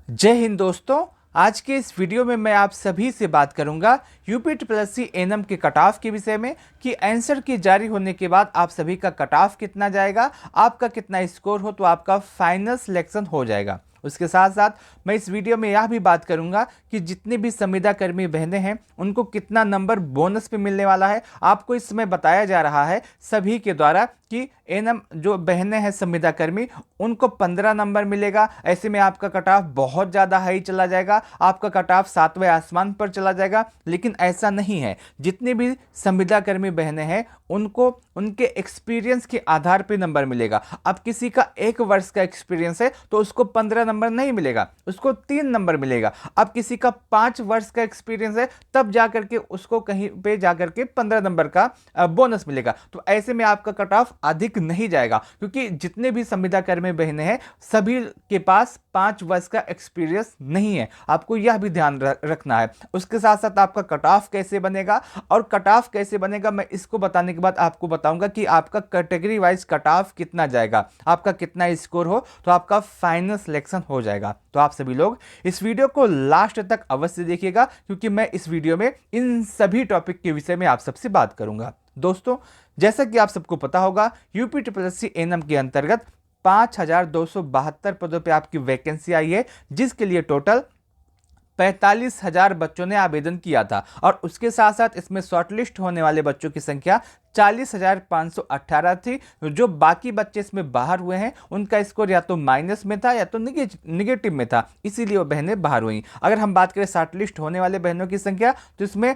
जय हिंद दोस्तों। आज के इस वीडियो में मैं आप सभी से बात करूंगा यूपी ट्रिपल सी एनएम के कट ऑफ के विषय में कि आंसर की जारी होने के बाद आप सभी का कट ऑफ कितना जाएगा, आपका कितना स्कोर हो तो आपका फाइनल सिलेक्शन हो जाएगा। उसके साथ साथ मैं इस वीडियो में यह भी बात करूंगा कि जितने भी संविदा कर्मी बहनें हैं उनको कितना नंबर बोनस पे मिलने वाला है। आपको इस समय बताया जा रहा है सभी के द्वारा कि एनएम जो बहनें हैं संविदा कर्मी उनको 15 नंबर मिलेगा। ऐसे में आपका कट ऑफ बहुत ज़्यादा हाई चला जाएगा, आपका कट ऑफ 7वें आसमान पर चला जाएगा। लेकिन ऐसा नहीं है, जितने भी संविदा कर्मी बहनें हैं उनको उनके एक्सपीरियंस के आधार पर नंबर मिलेगा। अब किसी का 1 वर्ष का एक्सपीरियंस है तो उसको 15 नंबर नहीं मिलेगा, उसको 3 नंबर मिलेगा। अब किसी का 5 वर्ष का एक्सपीरियंस है तब जाकर के उसको कहीं पे जाकर के 15 नंबर का बोनस मिलेगा। तो ऐसे में आपका कट ऑफ अधिक नहीं जाएगा, क्योंकि जितने भी संविदा कर्मी बहनें हैं सभी के पास 5 वर्ष का एक्सपीरियंस नहीं है। आपको यह भी ध्यान रखना है। उसके साथ साथ आपका कट ऑफ कैसे बनेगा, और कट ऑफ कैसे बनेगा मैं इसको बताने के बाद आपको बताऊंगा कि आपका कैटेगरी वाइज कट ऑफ कितना जाएगा, आपका कितना स्कोर हो तो आपका फाइनल सिलेक्शन हो जाएगा। तो आप सभी लोग इस वीडियो को लास्ट तक अवश्य देखिएगा, क्योंकि मैं इस वीडियो में इन सभी टॉपिक के विषय में आप सबसे बात करूंगा। दोस्तों, जैसा कि आप सबको पता होगा यूपी ट्रिपल सी एनएम के अंतर्गत 5272 पदों पे आपकी वैकेंसी आई है, जिसके लिए टोटल 45,000 बच्चों ने आवेदन किया था। और उसके साथ साथ इसमें शॉर्टलिस्ट होने वाले बच्चों की संख्या 40,518 थी। जो बाकी बच्चे इसमें बाहर हुए हैं उनका स्कोर या तो माइनस में था या तो निगेटिव में था, इसीलिए वो बहनें बाहर हुई। अगर हम बात करें शॉर्टलिस्ट होने वाले बहनों की संख्या तो इसमें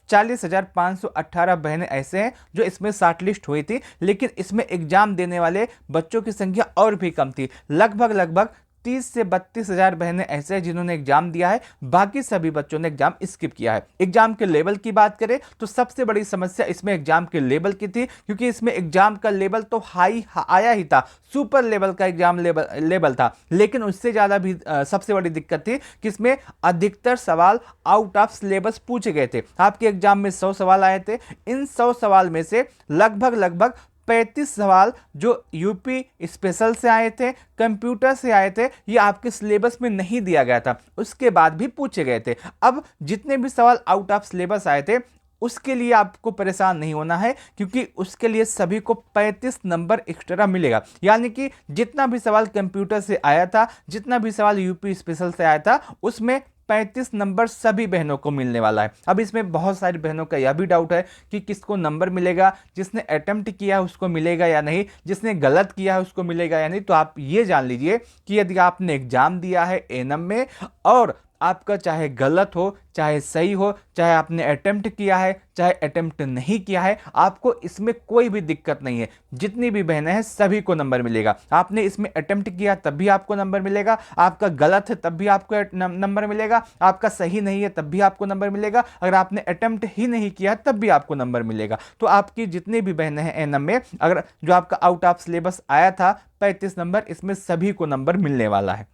40,518 बहनें ऐसे हैं जो इसमें शॉर्टलिस्ट हुई थी, लेकिन इसमें एग्जाम देने वाले बच्चों की संख्या और भी कम थी। लगभग 30 से 32,000 बहनें ऐसे हैं जिन्होंने एग्जाम दिया है, बाकी सभी बच्चों ने एग्जाम स्किप किया है। एग्जाम के लेवल की बात करें तो सबसे बड़ी समस्या इसमें एग्जाम के लेवल की थी, क्योंकि इसमें एग्जाम का लेवल तो हाई आया ही था, सुपर लेवल का एग्जाम लेवल था। लेकिन उससे ज्यादा भी सबसे बड़ी दिक्कत थी कि इसमें अधिकतर सवाल आउट ऑफ सिलेबस पूछे गए थे। आपके एग्जाम में 100 सवाल आए थे, इन 100 सवाल में से लगभग 35 सवाल जो यूपी स्पेशल से आए थे, कंप्यूटर से आए थे, ये आपके सिलेबस में नहीं दिया गया था, उसके बाद भी पूछे गए थे। अब जितने भी सवाल आउट ऑफ सिलेबस आए थे उसके लिए आपको परेशान नहीं होना है, क्योंकि उसके लिए सभी को 35 नंबर एक्स्ट्रा मिलेगा। यानी कि जितना भी सवाल कंप्यूटर से आया था, जितना भी सवाल यूपी स्पेशल से आया था, उसमें 35 नंबर सभी बहनों को मिलने वाला है। अब इसमें बहुत सारी बहनों का यह भी डाउट है कि किसको नंबर मिलेगा, जिसने अटेम्प्ट किया है उसको मिलेगा या नहीं, जिसने गलत किया है उसको मिलेगा या नहीं। तो आप ये जान लीजिए कि यदि आपने एग्जाम दिया है एनएम में और आपका चाहे गलत हो चाहे सही हो, चाहे आपने अटेम्प्ट किया है चाहे अटेम्प्ट नहीं किया है, आपको इसमें कोई भी दिक्कत नहीं है। जितनी भी बहनें हैं सभी को नंबर मिलेगा। आपने इसमें अटेम्प्ट किया तब भी आपको नंबर मिलेगा, आपका गलत है तब भी आपको नंबर मिलेगा, आपका सही नहीं है तब भी आपको नंबर मिलेगा, अगर आपने अटेम्प्ट ही नहीं किया तब भी आपको नंबर मिलेगा। तो आपकी जितनी भी बहनें हैं एनएम में, अगर जो आपका आउट ऑफ सिलेबस आया था 35 नंबर, इसमें सभी को नंबर मिलने वाला है।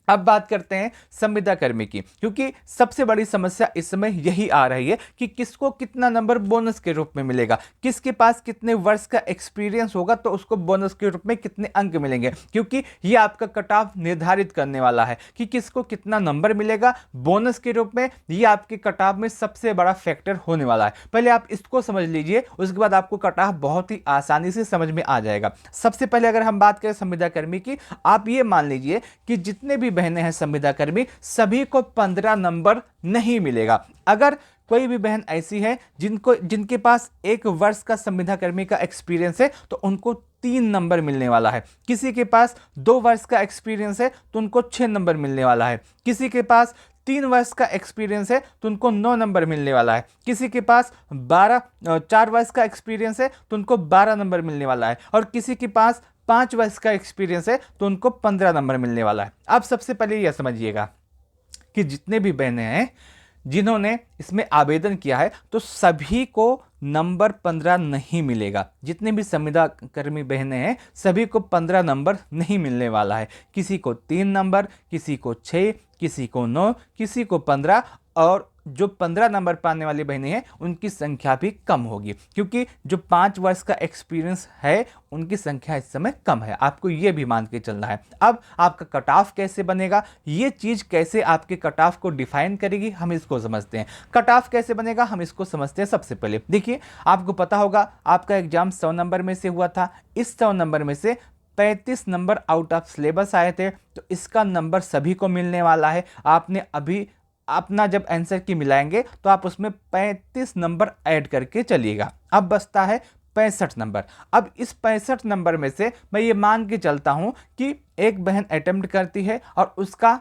अब बात करते हैं संविदा कर्मी की, क्योंकि सबसे बड़ी समस्या इस समय यही आ रही है कि किसको कितना नंबर बोनस के रूप में मिलेगा, किसके पास कितने वर्ष का एक्सपीरियंस होगा तो उसको बोनस के रूप में कितने अंक मिलेंगे, क्योंकि ये आपका कट ऑफ निर्धारित करने वाला है कि किसको कितना नंबर मिलेगा बोनस के रूप में। ये आपके कट ऑफ में सबसे बड़ा फैक्टर होने वाला है। पहले आप इसको समझ लीजिए, उसके बाद आपको कट ऑफ बहुत ही आसानी से समझ में आ जाएगा। सबसे पहले अगर हम बात करें संविदा कर्मी की, आप ये मान लीजिए कि जितने भी बहनें हैं संविदा कर्मी सभी को 15 नंबर नहीं मिलेगा। अगर कोई भी बहन ऐसी है जिनके पास 1 वर्ष का संविदा कर्मी का एक्सपीरियंस है तो उनको 3 नंबर मिलने वाला है। किसी के पास 2 वर्ष का एक्सपीरियंस है तो उनको 6 नंबर मिलने वाला है। किसी के पास 3 वर्ष का एक्सपीरियंस है तो उनको 9 नंबर मिलने वाला है। किसी के पास 4 वर्ष का एक्सपीरियंस है तो उनको 12 नंबर मिलने वाला है। और किसी के पास 5 वर्ष का एक्सपीरियंस है तो उनको 15 नंबर मिलने वाला है। अब सबसे पहले यह समझिएगा कि जितने भी बहनें हैं जिन्होंने इसमें आवेदन किया है तो सभी को नंबर 15 नहीं मिलेगा। जितने भी संविदा कर्मी बहनें हैं सभी को 15 नंबर नहीं मिलने वाला है। किसी को 3 नंबर, किसी को 6, किसी को 9, किसी को 15, और जो 15 नंबर पाने वाली बहनें हैं उनकी संख्या भी कम होगी, क्योंकि जो 5 वर्ष का एक्सपीरियंस है उनकी संख्या इस समय कम है। आपको ये भी मान के चलना है। अब आपका कट ऑफ कैसे बनेगा, ये चीज कैसे आपके कट ऑफ को डिफाइन करेगी, हम इसको समझते हैं। कट ऑफ कैसे बनेगा हम इसको समझते हैं। सबसे पहले देखिए, आपको पता होगा आपका एग्जाम 100 नंबर में से हुआ था। इस 100 नंबर में से 35 नंबर आउट ऑफ सिलेबस आए थे, तो इसका नंबर सभी को मिलने वाला है। आपने अभी अपना जब आंसर की मिलाएंगे तो आप उसमें 35 नंबर ऐड करके चलिएगा। अब बचता है 65 नंबर। अब इस 65 नंबर में से मैं ये मान के चलता हूं कि एक बहन अटेम्प्ट करती है और उसका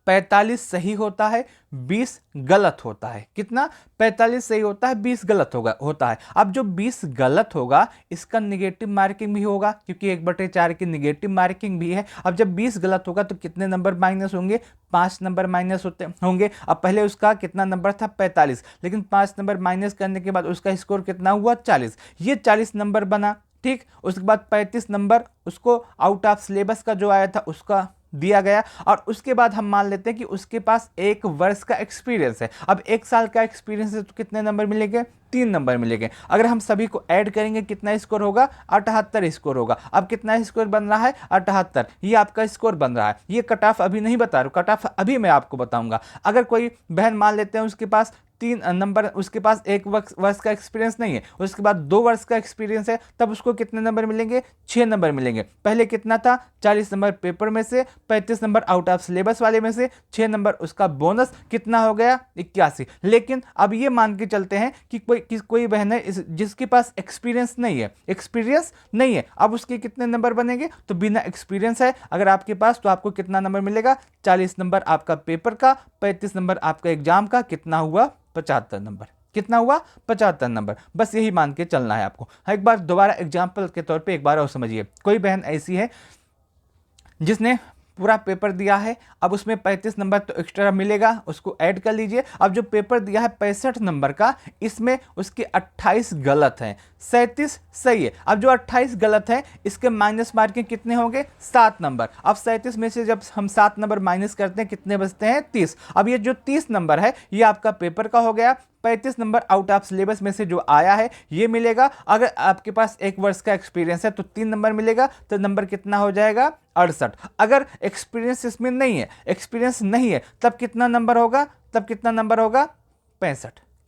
45 सही होता है, 20 गलत होता है। कितना? 45 सही होता है, 20 गलत होता है। अब जो 20 गलत होगा इसका निगेटिव मार्किंग भी होगा, क्योंकि 1/4 की निगेटिव मार्किंग भी है। अब जब 20 गलत होगा तो कितने नंबर माइनस होंगे? 5 नंबर माइनस होंगे। अब पहले उसका कितना नंबर था? 45, लेकिन 5 नंबर माइनस करने के बाद उसका स्कोर कितना हुआ? 40। ये 40 नंबर बना। ठीक, उसके बाद 35 नंबर उसको आउट ऑफ सिलेबस का जो आया था उसका दिया गया, और उसके बाद हम मान लेते हैं कि उसके पास 1 वर्ष का एक्सपीरियंस है। अब 1 साल का एक्सपीरियंस है तो कितने नंबर मिलेंगे? 3 नंबर मिलेंगे। अगर हम सभी को ऐड करेंगे कितना स्कोर होगा? 78 स्कोर होगा। अब कितना स्कोर बन रहा है? 78। ये आपका स्कोर बन रहा है। ये कट ऑफ अभी नहीं बता रहा हूं, कट ऑफ अभी मैं आपको बताऊंगा। अगर कोई बहन मान लेते हैं उसके पास 3 नंबर, उसके पास 1 वर्ष का एक्सपीरियंस नहीं है, उसके बाद 2 वर्ष का एक्सपीरियंस है, तब उसको कितने नंबर मिलेंगे? 6 नंबर मिलेंगे। पहले कितना था? 40 नंबर पेपर में से, 35 नंबर आउट ऑफ सिलेबस वाले में से, 6 नंबर उसका बोनस, कितना हो गया? 81। लेकिन अब ये मान के चलते हैं कि कोई बहन है जिसके पास एक्सपीरियंस नहीं है, अब उसके कितने नंबर बनेंगे? तो बिना एक्सपीरियंस है अगर आपके पास, तो आपको कितना नंबर मिलेगा? 40 नंबर आपका पेपर का, 35 नंबर आपका एग्जाम का, कितना हुआ? 75 नंबर। कितना हुआ? 75 नंबर। बस यही मान के चलना है आपको। एक बार दोबारा एग्जाम्पल के तौर पे एक बार और समझिए। कोई बहन ऐसी है जिसने पूरा पेपर दिया है, अब उसमें 35 नंबर तो एक्स्ट्रा मिलेगा, उसको ऐड कर लीजिए। अब जो पेपर दिया है 65 नंबर का, इसमें उसके 28 गलत हैं, 37 सही है। अब जो 28 गलत है इसके माइनस मार्किंग कितने होंगे? 7 नंबर। अब 37 में से जब हम 7 नंबर माइनस करते हैं कितने बचते हैं? 30। अब ये जो 30 नंबर है ये आपका पेपर का हो गया। 35 नंबर आउट ऑफ सिलेबस में से जो आया है ये मिलेगा। अगर आपके पास 1 वर्ष का एक्सपीरियंस है तो 3 नंबर मिलेगा, तो नंबर कितना हो जाएगा? 68। अगर एक्सपीरियंस इसमें नहीं है तब कितना नंबर होगा? 65।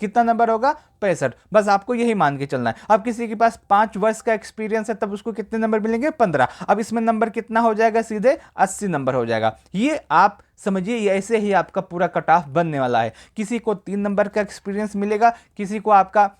कितना नंबर होगा? 65। बस आपको यही मान के चलना है। अब किसी के पास 5 वर्ष का एक्सपीरियंस है तब उसको कितने नंबर मिलेंगे? 15। अब इसमें नंबर कितना हो जाएगा? सीधे 80 नंबर हो जाएगा। ये आप समझिए, ये ऐसे ही आपका पूरा कट ऑफ बनने वाला है। किसी को 3 नंबर का एक्सपीरियंस मिलेगा, किसी को आपका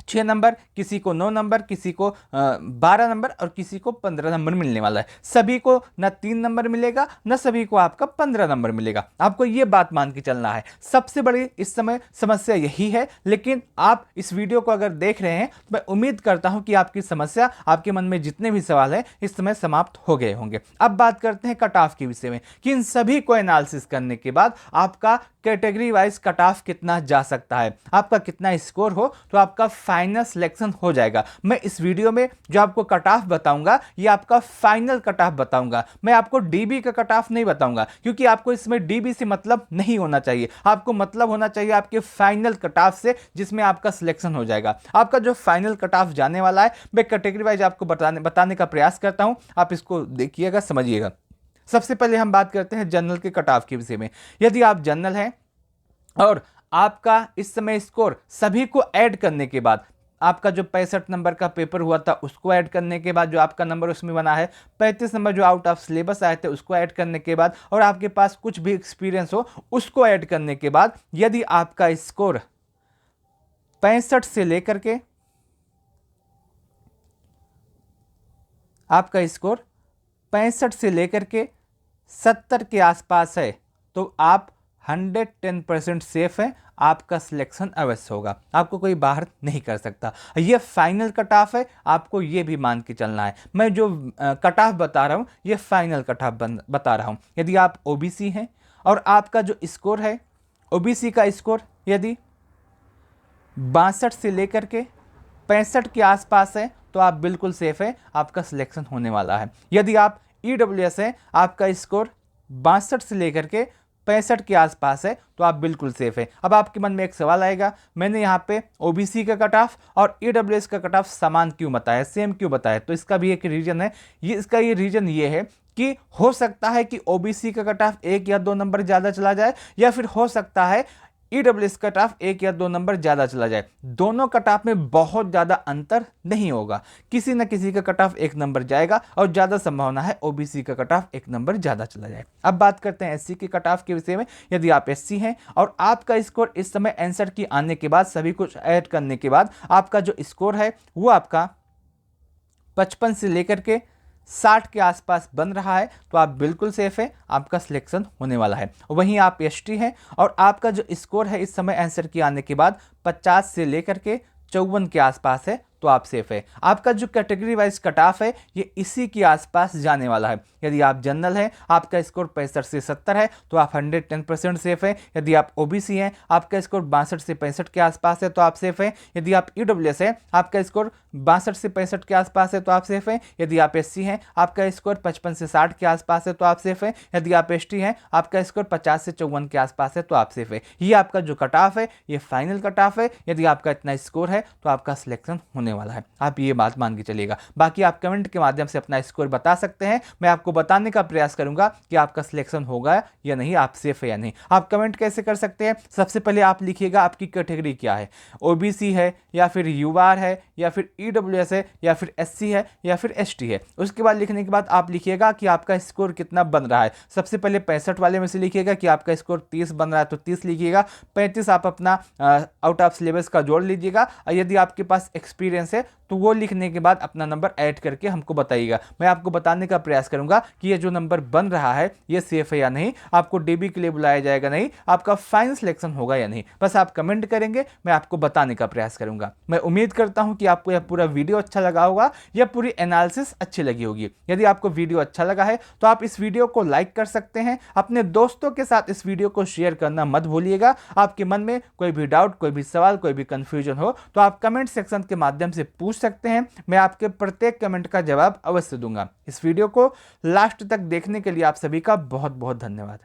6 नंबर, किसी को 9 नंबर, किसी को 12 नंबर और किसी को 15 नंबर मिलने वाला है। सभी को ना 3 नंबर मिलेगा, ना सभी को आपका 15 नंबर मिलेगा। आपको ये बात मान के चलना है। सबसे बड़ी इस समय समस्या यही है। लेकिन आप इस वीडियो को अगर देख रहे हैं तो मैं उम्मीद करता हूं कि आपकी समस्या, आपके मन में जितने भी सवाल हैं इस समय समाप्त हो गए होंगे। अब बात करते हैं कट ऑफ के विषय में, कि इन सभी को एनालिसिस करने के बाद आपका कैटेगरी वाइज कट ऑफ कितना जा सकता है, आपका कितना स्कोर हो तो आपका फाइनल सिलेक्शन हो जाएगा। मैं इस वीडियो में जो आपको कट ऑफ बताऊंगा ये आपका फाइनल कट ऑफ बताऊंगा। मैं आपको डीबी का कट ऑफ नहीं बताऊंगा, क्योंकि आपको इसमें डीबी से मतलब नहीं होना चाहिए। आपको मतलब होना चाहिए आपके फाइनल कट ऑफ से, जिसमें आपका सिलेक्शन हो जाएगा। आपका जो फाइनल कट ऑफ जाने वाला है मैं कैटेगरी वाइज आपको बताने का प्रयास करता हूं। आप इसको देखिएगा, समझिएगा। सबसे पहले हम बात करते हैं जनरल के कट ऑफ के विषय में। यदि आप जनरल हैं और आपका इस समय स्कोर सभी को ऐड करने के बाद, आपका जो 65 नंबर का पेपर हुआ था उसको ऐड करने के बाद जो आपका नंबर उसमें बना है, 35 नंबर जो आउट ऑफ सिलेबस आए थे उसको ऐड करने के बाद, और आपके पास कुछ भी एक्सपीरियंस हो उसको ऐड करने के बाद, यदि आपका स्कोर 65 से लेकर के 70 के आसपास है तो आप 110% सेफ है, आपका सिलेक्शन अवश्य होगा। आपको कोई बाहर नहीं कर सकता। ये फाइनल कट ऑफ है, आपको ये भी मान के चलना है। मैं जो कट ऑफ बता रहा हूँ ये फाइनल कट ऑफ बता रहा हूँ। यदि आप ओबीसी हैं और आपका जो स्कोर है, ओबीसी का स्कोर यदि 62 से लेकर के 65 के आसपास है तो आप बिल्कुल सेफ है, आपका सिलेक्शन होने वाला है। यदि आप ईडब्ल्यूएस है, आपका स्कोर 62 से लेकर के 65 के आसपास है तो आप बिल्कुल सेफ है। अब आपके मन में एक सवाल आएगा, मैंने यहाँ पे ओबीसी का कट ऑफ और ईडब्ल्यूएस का कट ऑफ समान क्यों बताया, सेम क्यों बताया? तो इसका भी एक रीजन है। इसका ये रीजन ये है कि हो सकता है कि ओबीसी का कट ऑफ 1 या 2 नंबर ज्यादा चला जाए, या फिर हो सकता है ईडब्ल्यूएस कट ऑफ 1 या 2 नंबर ज्यादा चला जाए। दोनों कट ऑफ में बहुत ज्यादा अंतर नहीं होगा, किसी न किसी का कट ऑफ 1 नंबर जाएगा और ज्यादा संभावना है ओबीसी का कट ऑफ 1 नंबर ज्यादा चला जाए। अब बात करते हैं एससी के कट ऑफ के विषय में। यदि आप एससी हैं और आपका स्कोर इस समय आंसर की आने के बाद, सभी कुछ ऐड करने के बाद आपका जो स्कोर है वो आपका 55 से लेकर के 60 के आसपास बन रहा है तो आप बिल्कुल सेफ है, आपका सिलेक्शन होने वाला है। वहीं आप एसटी हैं और आपका जो स्कोर है इस समय आंसर की आने के बाद 50 से लेकर के 54 के आसपास है तो आप सेफ है। आपका जो कैटेगरी वाइज कट ऑफ है ये इसी के आसपास जाने वाला है। यदि आप जनरल हैं, आपका स्कोर 65 से 70 है तो आप 110% सेफ है। यदि आप ओबीसी हैं, आपका स्कोर 62 से 65 के आसपास है तो आप सेफ है। यदि आप ईडब्ल्यूएस है, आपका स्कोर 62 से 65 के आसपास है तो आप सेफ है। यदि आप एससी हैं, आपका स्कोर 55 से 60 के आसपास है तो आप सेफ है। यदि आप एसटी हैं, आपका स्कोर 50 से 54 के आसपास है तो आप सेफ है। ये आपका जो कट ऑफ है ये फाइनल कट ऑफ है। यदि आपका इतना स्कोर है तो आपका सिलेक्शन होने वाला है, आप ये बात मान के चलिएगा। बाकी आप कमेंट के माध्यम से अपना स्कोर बता सकते हैं, मैं आपको बताने का प्रयास करूंगा कि आपका सिलेक्शन होगा या नहीं, आप सेफ है या नहीं। आप कमेंट कैसे कर सकते हैं? सबसे पहले आप लिखिएगा आपकी कैटेगरी क्या है, ओबीसी है या फिर यूआर है या फिर ईडब्ल्यूएस है या फिर एससी है या फिर एसटी है। उसके बाद लिखने के बाद आप लिखिएगा कि आपका स्कोर कितना बन रहा है। सबसे पहले 65 वाले में से लिखिएगा कि आपका स्कोर 30 बन रहा है तो 30 लिखिएगा, 35 आप अपना आउट ऑफ सिलेबस का जोड़ लीजिएगा, और यदि आपके पास एक्सपीरियंस है तो वो लिखने के बाद अपना नंबर ऐड करके हमको बताइएगा। मैं आपको बताने का प्रयास करूंगा कि ये जो नंबर बन रहा है ये सेफ है या नहीं, आपको डीबी के लिए बुलाया जाएगा नहीं, आपका फाइनल सिलेक्शन होगा या नहीं। बस आप कमेंट करेंगे, मैं आपको बताने का प्रयास करूंगा। मैं उम्मीद करता हूं कि आपको यह पूरा वीडियो अच्छा लगा होगा, यह पूरी एनालिसिस अच्छी लगी होगी। यदि आपको वीडियो अच्छा लगा है तो आप इस वीडियो को लाइक कर सकते हैं, अपने दोस्तों के साथ इस वीडियो को शेयर करना मत भूलिएगा। आपके मन में कोई भी डाउट, कोई भी सवाल, कोई भी कंफ्यूजन हो तो आप कमेंट सेक्शन के माध्यम से पूछ सकते हैं, मैं आपके प्रत्येक कमेंट का जवाब अवश्य दूंगा। इस वीडियो को लास्ट तक देखने के लिए आप सभी का बहुत बहुत धन्यवाद।